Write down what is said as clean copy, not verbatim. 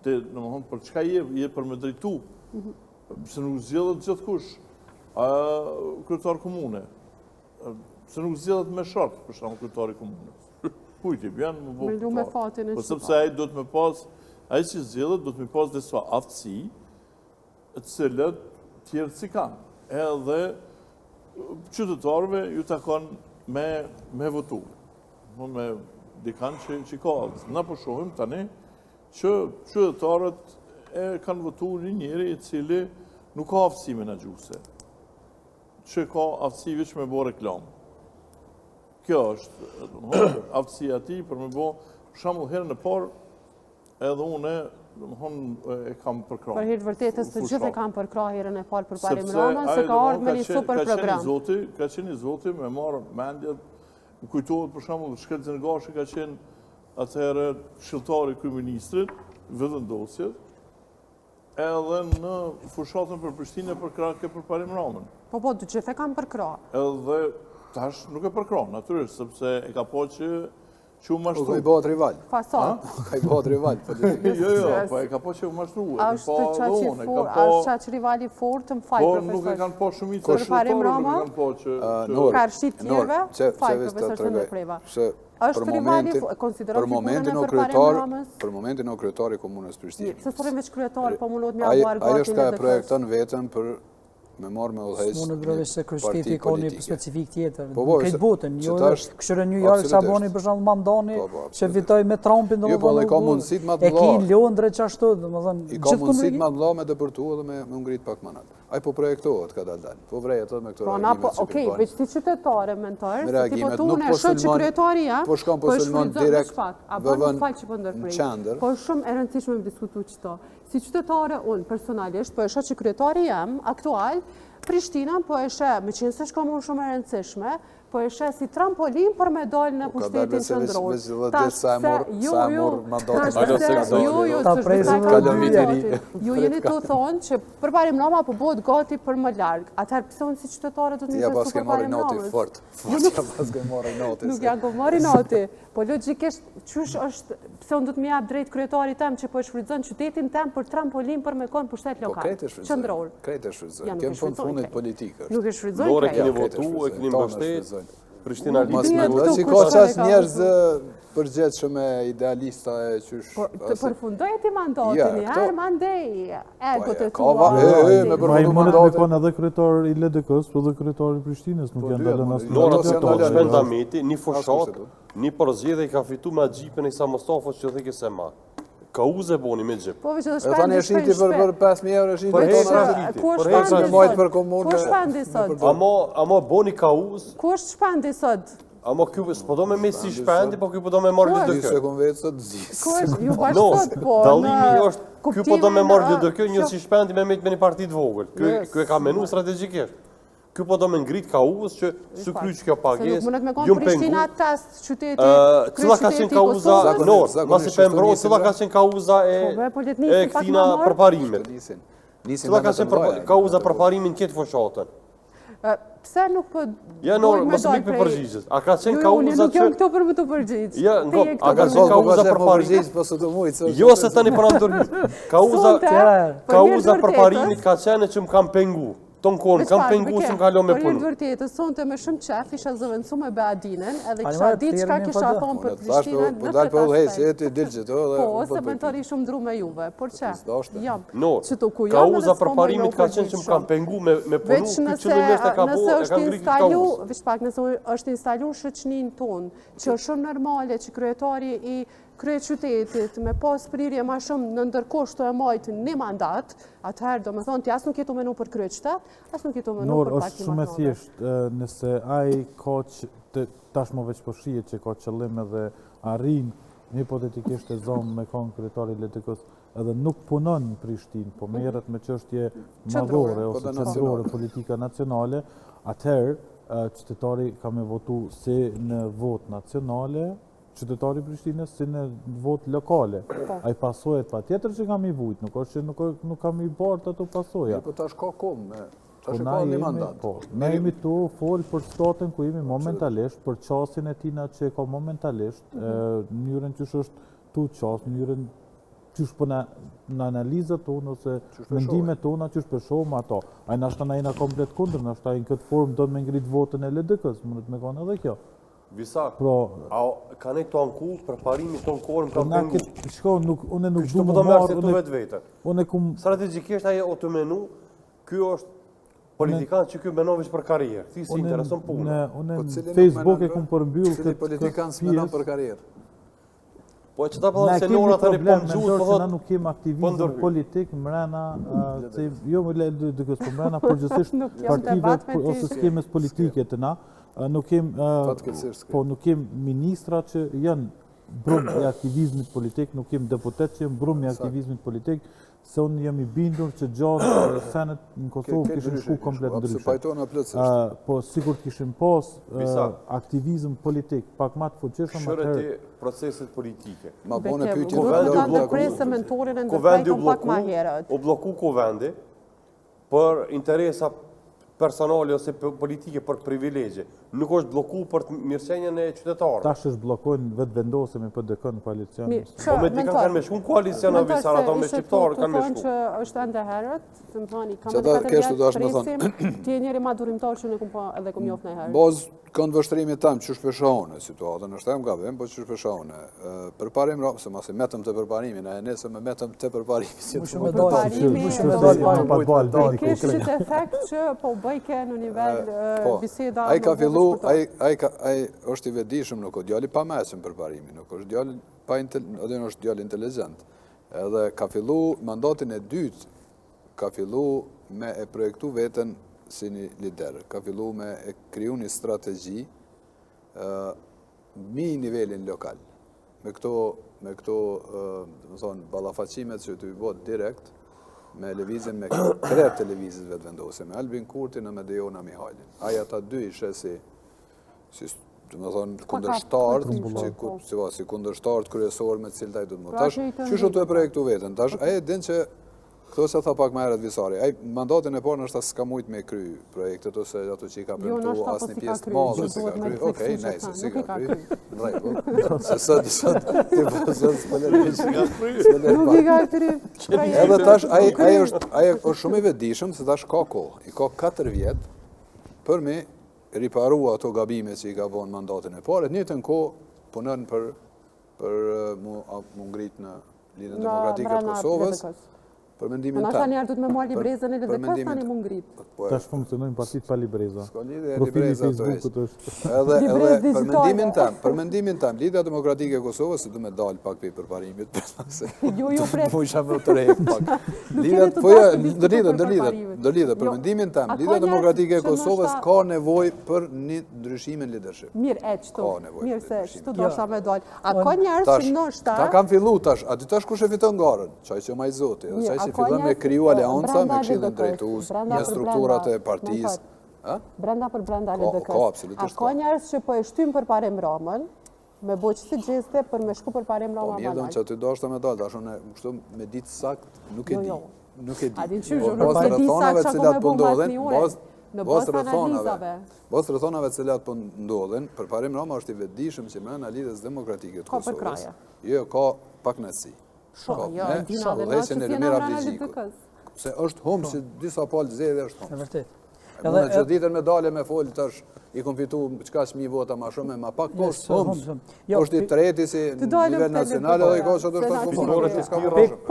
domethënë për çka je për me drejtu, se nuk zgjedhet gjithkush, kryetar komune, se nuk zgjedhet me shart, për shembull kryetari komunës. Kujt i bën më Me lume fatin e po sepse ai do të më pas, ai që zgjedhet do të më pas disa aftësi, të cilat tjerë si kanë. Edhe qytetarëve ju takon me votu. Me dikan që ka aftësi. Na po shohim tani që qytetarët e kanë votu një njeri i cili nuk ka aftësi menaxhuese, që ka aftësi veç me bo reklam. Kjo është aftësia e tij për me bo, për shembull herën e parë edhe unë e kam përkrahur. Për hir të vërtetës të gjithë e kam përkrahur herën e parë për Parim Ramën, se ka ardhur me një super program. Ka qenë i Zoti me marrë mendje, më kujtohet për shembull Shkel Xhengashi ka qenë atëherë këshilltari i kryeministrit, vetëndosjet, edhe në fushatën për Prishtinë përkrahke për Parim Ramën. Po, të gjithë e kam përkrahur. Edhe tash nuk e përkrah, natyrisht, sepse e ka po që u mashtru. Ka i bëhat rival. Fasad. Ka i bëhat rival. Jo, po e ka po që u mashtru. Ashtë qaq rivali fort të më faj, profesor. profesor. Po nuk e kanë po shumit Për Parim Rama, ka rshit tjerve, faj, profesor të në preva. Është rivali, konsiderot një punën e për Parim Ramës? Për momentin o kryetari komunës Prishtinë. Se sërim veç kryetari, po munot me avuar gatin e dëkës. Ajo është ka e projekton vetën për me marrë me udhëheqës Së mund të se kërështeti ka një specifik tjetër, në këtë botën, këshërë New York sa boni për shumë Mandani, që vitoj me Trumpin, e ki në Londre që ashtu, i ka mundësit ma dhla me dëpërtu edhe me ngrit pak manat. Aj po projektohet ka dal, po vrejët edhe me këto reagimet që Okej, veç ti qytetare mentarë, se ti po tu në e shë që kryetari ja, po shkon po sulmon direkt vëvën në qender. Po shumë e rëndësishme me diskutu qëto. Si qytetare unë personalisht, po e shë që kryetari jam, aktual, Prishtina po e shë, me qenë se shko mund shumë e rëndësishme, po e shë si trampolin për me dollë në pushtetin qëndror. Ju jeni të thonë që për Parim Rama po bëhet gati për më largë. Atëherë pëse unë si qytetare të një besu për Parim Ramës? Nuk janë ko mori noti. Po logikisht, qësh është, pëse unë du të mi japë drejt kryetari tem që po e shfrydzon qytetin tem për trampolin për me konë pushtet lokal. Qëndror. Krejt e shfrydzon. Kemë fundit politikë. Nuk e shfrydzon krejt. Keni votu, e keni mbështet. Prishtina Mas me ndoj që ka qas njerëz përgjithshëm e idealista e qysh... Të përfundoj ti mandatin, herë mandej, ego të tua. Me përfundu me konë edhe kryetar i LDK-s, po dhe kryetar i Prishtinës, nuk janë dalë në Nora Shpendameti, një fushat, një përzgjedhje i ka fitu me gjipën e sa Mustafos që dheke se ma. Ka uze boni me gjip. Po veç edhe shpendi shpejt. Për 5.000 euro shiti për komunë. Ku shpendi sot? Amo boni ka uz. Ku është shpendi sot? Amo kjo s'po do me me si shpendi, po kjo po do me marrë lidë kjo. Se kom vetë sot zisë. Ku është? Ju bashkë sot, po. Dalimi është, kjo po do me marrë lidë kjo, një si shpendi me me një partit vogël. Kjo e ka menu strategjikisht. Kjo po do me ngrit ka uvës që së kryq kjo pages, Se nuk mënët me konë Prishtina test qyteti, cila ka qenë ka uza, masi pëmbro, cila ka qenë ka uza e këtina përparimit. Cila ka qenë ka uza përparimin këtë fushatën. Pse nuk për... Ja, Nor, mësë mikë për përgjigjës. A ka qenë ka uza që... Nuk jam këto për më të përgjigjës. Ja, a ka qenë ka uza përparimit. Jo, se tani për në ndërmit. Ka uza përparimit ka qenë që më kam pengu. Ton konë, kam pengu që më kalo me punu. Për një vërtetë, sonte me shumë qef, isha zëvëndësu me Beadinen, edhe kisha ditë qka kisha thonë për Prishtinën në këtë aspekt. Po, se mentari shumë ndru me juve, por që? Jam. Ka uza për parimit ka qenë që më kam pengu me punu, këtë qëllimisht e ka bo, e ka ngritë ka uzë. Veç pak, nëse është instalu shëqnin tonë, që është shumë normale që kryetari i krye qytetit me pas prirje ma shumë në ndërkoshto e majtë një mandat, atëherë do me thonë, ti asë nuk jetu menu për krye qytet, asë nuk jetu menu për parti mandat. Është shumë e thjeshtë, nëse ai ka që, tashmo veç po shihet që ka qëllim edhe arrin, hipotetikisht e zonë me konë kryetari LDK-s, edhe nuk punon në Prishtinë, po merret me çështje madhore ose qendrore politika nacionale, atëherë qytetari ka me votu si në vot nacionale, qytetari Prishtinës si në vot lokale. A i pasojet pa tjetër që kam i vujt, nuk është që nuk kam i bartë ato pasoja. Po tash ka komë, tash ka një mandat. Ne jemi tu folë për statën ku jemi momentalisht, për qasin e tina që ka momentalisht, njërën që është tu qas, njërën qysh për në analizat tonë ose mendimet tona qysh për shohëm ato. A në ashtë na jena komplet kundër, në ashtë në këtë formë do të me ngrit votën e LDK-s, mundet me konë edhe kjo. Visak, a ka ne të ankull për parimi të ankorëm ka pengu? Shko, une nuk du më marë. Une kum... Strategjikisht aje o të menu, kjo është politikan që kjo menovish për karierë. Ti si intereson punë. Une në Facebook e kum përmbyll këtë politikan s'menon për karierë. Po e që ta pëllon se nora të një pëmë gjuhë, po na nuk kem aktivizm politik mrena, jo më le dëkës, po mrena përgjësisht partive ose skemes politike të na, nuk kem ministra që janë brum e aktivizmit politik, nuk kem deputet që janë brum e aktivizmit politik, se unë jam i bindur që gjatë senet në Kosovë kishin shku komplet ndryshe. Po sigur kishin pas aktivizm politik, pak ma të fuqishëm atëherë. Shërët e proceset politike. Ma bone pyetje. Kovendi u bloku Kovendi për interesa personale ose politike për privilegje. Nuk është bloku për mirëqenjen e qytetarëve. Tash është blokojnë vetë vendose me PDK në koalicion. Po me dika kanë me shku në koalicion a visar, ato me shqiptarë kanë me shku. Që është ende herët, të më thani, kam edhe 4 vjetë presim, ti e njeri ma durimtar që në kumë edhe kumë jof në herët. Boz, kënë vështrimit tam që shpeshone situatën, është e më gabim, po që shpeshone. Përparim se masi metëm të përparimin, a e nesë me metëm të përparimin. Ai është i vedishëm, nuk është djali pa mesëm për parimin, nuk është djali edhe në është djali inteligent. Edhe ka fillu mandatin e dytë, ka fillu me e projektu vetën si një lider, ka fillu me e kriju një strategji mi nivelin lokal. Me këto balafacimet që të i bot direkt, me levizin me krep televizit vetë vendose, me Albin Kurtin e me Dejona Mihalin. Aja ta dy ishe si kundërshtartë, si kundërshtartë kryesor me cilë taj du të më. Tash, që shë të e projektu vetën? Tash, aje din që, këto se tha pak ma eret visari, aje mandatin e parë nështë ta s'ka mujt me kry projektet, ose ato që i ka premtu asë një pjesë të madhe se ka kry. Okej, nejse, si ka kry. Drejko. Se sot, ti pëzën s'pëllet. Nuk i ka kry. Edhe tash, aje është shumë i vedishëm, se tash ka kohë. I ka 4 vjetë, për me riparua ato gabime që i ka vonë mandatin e parë, njëtën kohë punën për mu ngrit në Lidhjen Demokratike të Kosovës, për mendimin ta. Në ashtë njerë du të me marë librezën e LDK, sa një mu ngrit. Tash funksionojnë partit pa libreza. S'ka lidhje libreza të është. Edhe për mendimin tam, Lidhja Demokratike e Kosovës, se du me dalë pak për përparimit, jo pret. Po isha më të rejtë pak. Ndërlidhe, për mendimin tam, Lidhja Demokratike e Kosovës ka nevoj për një ndryshimin leadership. Mirë, qëtu. Mirë se, qëtu do shta me dalë. A ka njerë që nështë ta kam fillu tash, a di tash kush e fiton garën? Qaj që ma i zoti, qaj që fillon me kriju alianca, me këshillin drejtues, me strukturat e partisë. Brenda për brenda LDK. Ka, absolutisht. A ka njerës që po e shtymë për parim Ramën, me bo qësi gjeste për me shku për parim Rama banal. Po mirë, që ty do është me dalë, tash unë kështu me ditë sakt, nuk e di. Nuk e di. A din qyshë, nuk e di sakt që ako me bo mas një ure. Në bas analizave. Bas rëthonave cilat për ndodhen, për parim Rama është i vedishëm që me Lidhjes Demokratike të Kosovës. Jo, ka pak nësi. Dhejqen e rëmira blizhiku. Se është humë që disa palë zedhe është humë. E vërtet. Mune që ditën me dalje me folë tash i kom fitu qka 1000 vota ma shumë, ma pak është humë. është i treti si nivel nacional edhe i ka që të është të